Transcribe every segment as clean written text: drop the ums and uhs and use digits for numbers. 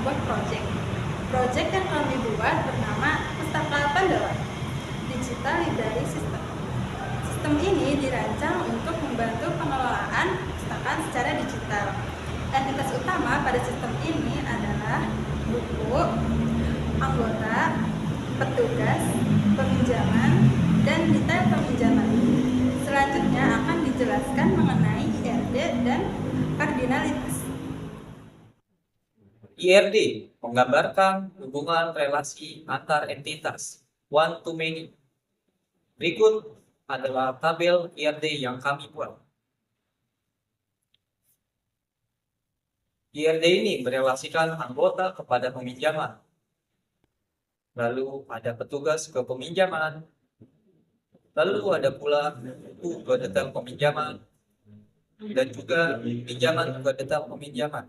membuat proyek. Proyek yang kami buat bernama Pustaka Pandawa Digital Library System. Sistem ini dirancang untuk membantu pengelolaan perpustakaan secara digital. Entitas utama pada sistem ini adalah buku, anggota, petugas, peminjaman, dan detail peminjaman. Selanjutnya akan dijelaskan mengenai IRD dan kardinalitas. IRD menggambarkan hubungan relasi antar entitas one to many. Berikut adalah tabel IRD yang kami buat. IRD ini merelasikan anggota kepada peminjaman. Lalu ada petugas ke peminjaman. Lalu ada pula buku ke detail peminjaman. Dan juga pinjaman ke detail peminjaman.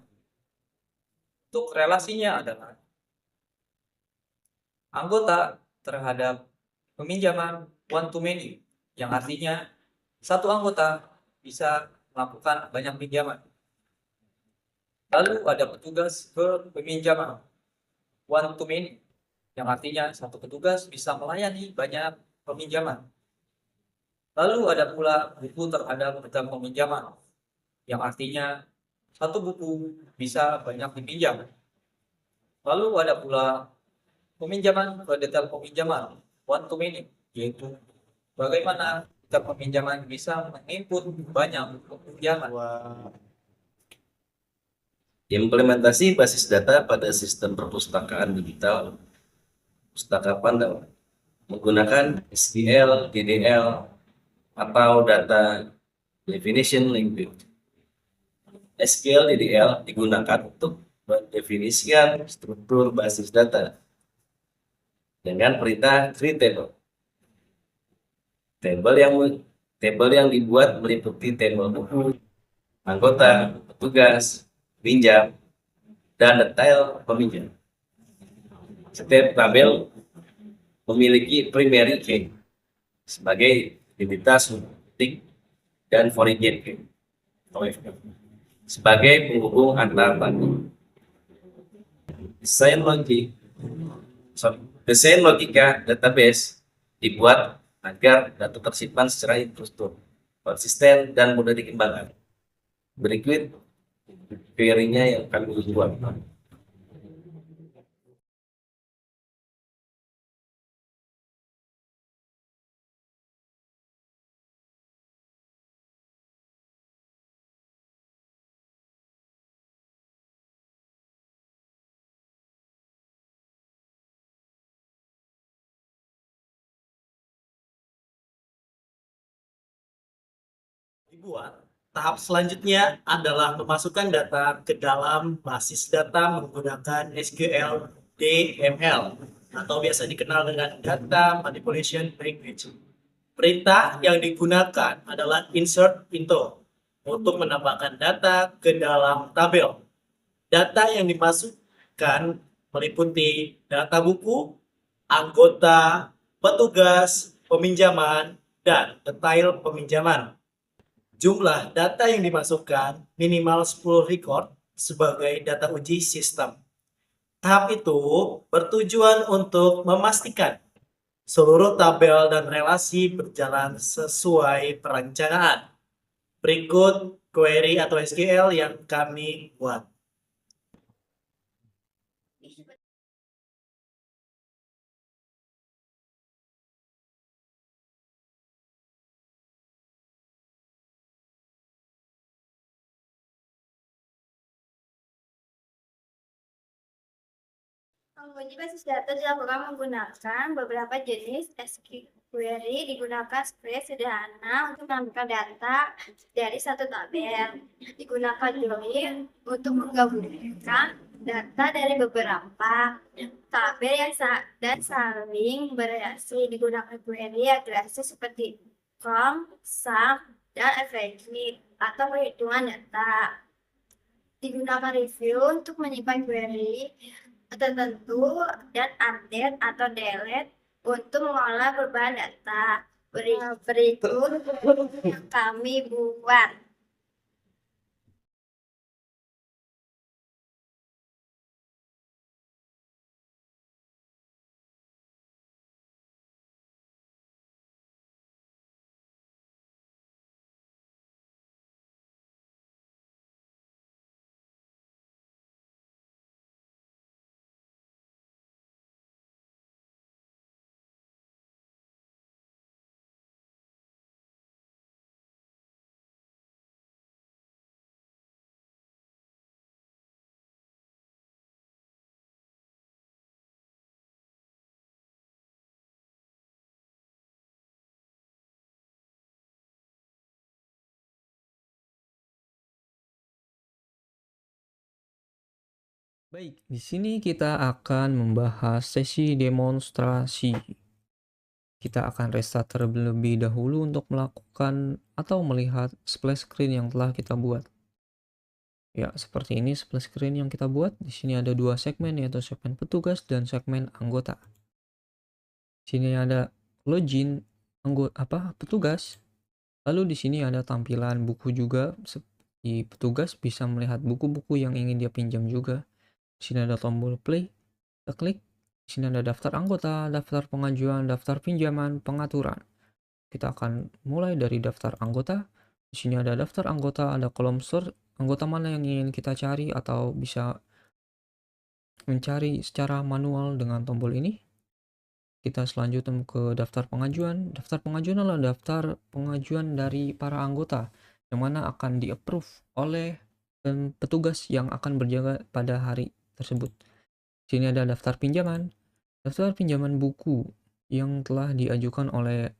Untuk relasinya adalah anggota terhadap peminjaman one to many, yang artinya satu anggota bisa melakukan banyak pinjaman. Lalu ada petugas ke peminjaman one to many, yang artinya satu petugas bisa melayani banyak peminjaman. Lalu ada pula buku terhadap detail peminjaman, yang artinya satu buku bisa banyak dipinjam. Lalu ada pula peminjaman ke detail peminjaman one to many, yaitu bagaimana detail peminjaman bisa menginput banyak peminjaman. Implementasi basis data pada sistem perpustakaan digital Pustaka Pandawa menggunakan SQL, DDL, atau Data Definition Language. SQL DDL digunakan untuk mendefinisikan struktur basis data dengan perintah create table. Tabel yang dibuat meliputi tabel buku, anggota, petugas, pinjam, dan detail peminjam. Setiap tabel memiliki primary key sebagai identitas unique dan foreign key sebagai penghubung antar tabel. Desain logika database dibuat agar data tersimpan secara terstruktur, konsisten, dan mudah dikembangkan. Berikut query-nya yang kami buat. Dibuat. Tahap selanjutnya adalah memasukkan data ke dalam basis data menggunakan SQL DML atau biasa dikenal dengan Data Manipulation Language. Perintah yang digunakan adalah insert into untuk menambahkan data ke dalam tabel. Data yang dimasukkan meliputi data buku, anggota, petugas, peminjaman, dan detail peminjaman. Jumlah data yang dimasukkan minimal 10 record sebagai data uji sistem. Tahap itu bertujuan untuk memastikan seluruh tabel dan relasi berjalan sesuai perencanaan. Berikut query atau SQL yang kami buat. Menguji basis data dilakukan menggunakan beberapa jenis SQL. Digunakan spread sederhana untuk mengambil data dari satu tabel. Digunakan join untuk menggabungkan data dari beberapa tabel yang dan saling berrelasi. Digunakan query agregasi seperti com, sum, dan average atau perhitungan data. Digunakan review untuk menyimpan query tertentu dan update atau delete untuk mengolah perubahan data. Berikut yang kami buat. Baik, di sini kita akan membahas sesi demonstrasi. Kita akan restart terlebih dahulu untuk melakukan atau melihat splash screen yang telah kita buat. Ya, seperti ini splash screen yang kita buat. Di sini ada dua segmen, yaitu segmen petugas dan segmen anggota. Di sini ada login petugas. Lalu di sini ada tampilan buku juga. Di petugas bisa melihat buku-buku yang ingin dia pinjam juga. Di sini ada tombol play, kita klik. Di sini ada daftar anggota, daftar pengajuan, daftar pinjaman, pengaturan. Kita akan mulai dari daftar anggota. Di sini ada daftar anggota, ada kolom search, anggota mana yang ingin kita cari atau bisa mencari secara manual dengan tombol ini. Kita selanjutnya ke daftar pengajuan. Daftar pengajuan adalah daftar pengajuan dari para anggota yang mana akan di-approve oleh petugas yang akan berjaga pada hari tersebut. Di sini ada daftar pinjaman buku yang telah diajukan oleh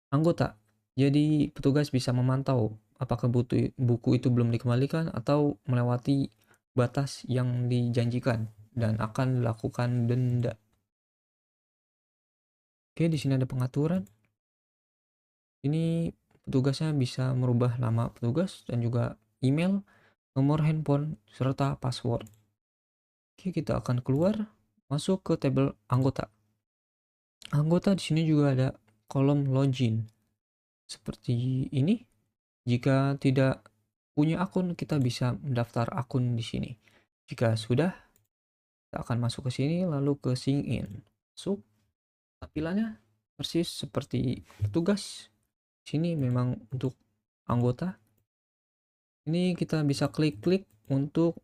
anggota. Jadi petugas bisa memantau apakah buku itu belum dikembalikan atau melewati batas yang dijanjikan dan akan dilakukan denda. Oke, di sini ada pengaturan. Ini petugasnya bisa merubah nama petugas dan juga email, nomor handphone, serta password. Oke, kita akan keluar, masuk ke tabel anggota. Anggota di sini juga ada kolom login. Seperti ini. Jika tidak punya akun, kita bisa mendaftar akun di sini. Jika sudah, kita akan masuk ke sini lalu ke sign in. Masuk. Tampilannya persis seperti petugas. Sini memang untuk anggota. Ini kita bisa klik-klik untuk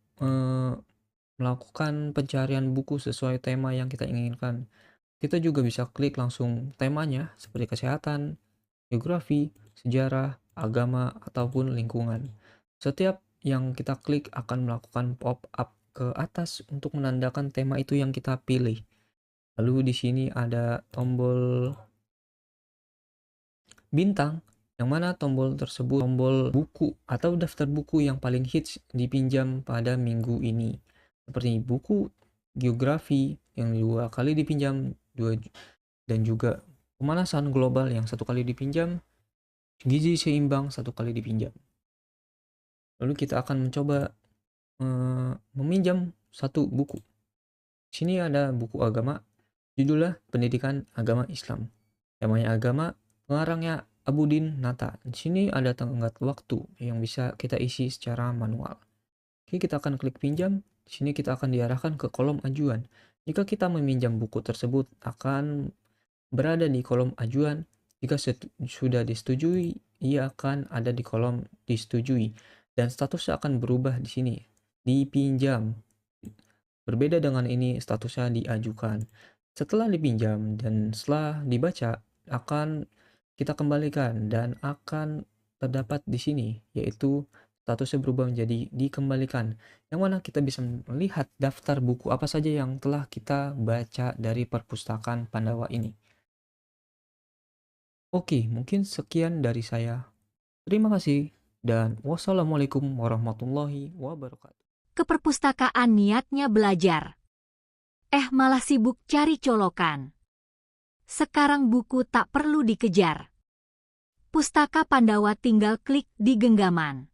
melakukan pencarian buku sesuai tema yang kita inginkan. Kita juga bisa klik langsung temanya seperti kesehatan, geografi, sejarah, agama, ataupun lingkungan. Setiap yang kita klik akan melakukan pop-up ke atas untuk menandakan tema itu yang kita pilih. Lalu di sini ada tombol bintang, yang mana tombol tersebut tombol buku atau daftar buku yang paling hits dipinjam pada minggu ini. Seperti buku geografi yang 2 kali dipinjam, dan juga pemanasan global yang 1 kali dipinjam, gizi seimbang 1 kali dipinjam. Lalu kita akan mencoba meminjam 1 buku. Sini ada buku agama, judulnya Pendidikan Agama Islam. Temanya agama, pengarangnya Abudin Nata. Di sini ada tenggat waktu yang bisa kita isi secara manual. Oke, kita akan klik pinjam. Di sini kita akan diarahkan ke kolom ajuan. Jika kita meminjam buku tersebut akan berada di kolom ajuan. Jika sudah disetujui, ia akan ada di kolom disetujui dan statusnya akan berubah di sini, dipinjam. Berbeda dengan ini, statusnya diajukan. Setelah dipinjam dan setelah dibaca akan kita kembalikan dan akan terdapat di sini, yaitu statusnya berubah menjadi dikembalikan, yang mana kita bisa melihat daftar buku apa saja yang telah kita baca dari perpustakaan Pandawa ini. Oke, mungkin sekian dari saya. Terima kasih dan wassalamualaikum warahmatullahi wabarakatuh. Ke perpustakaan niatnya belajar. Malah sibuk cari colokan. Sekarang buku tak perlu dikejar. Pustaka Pandawa tinggal klik di genggaman.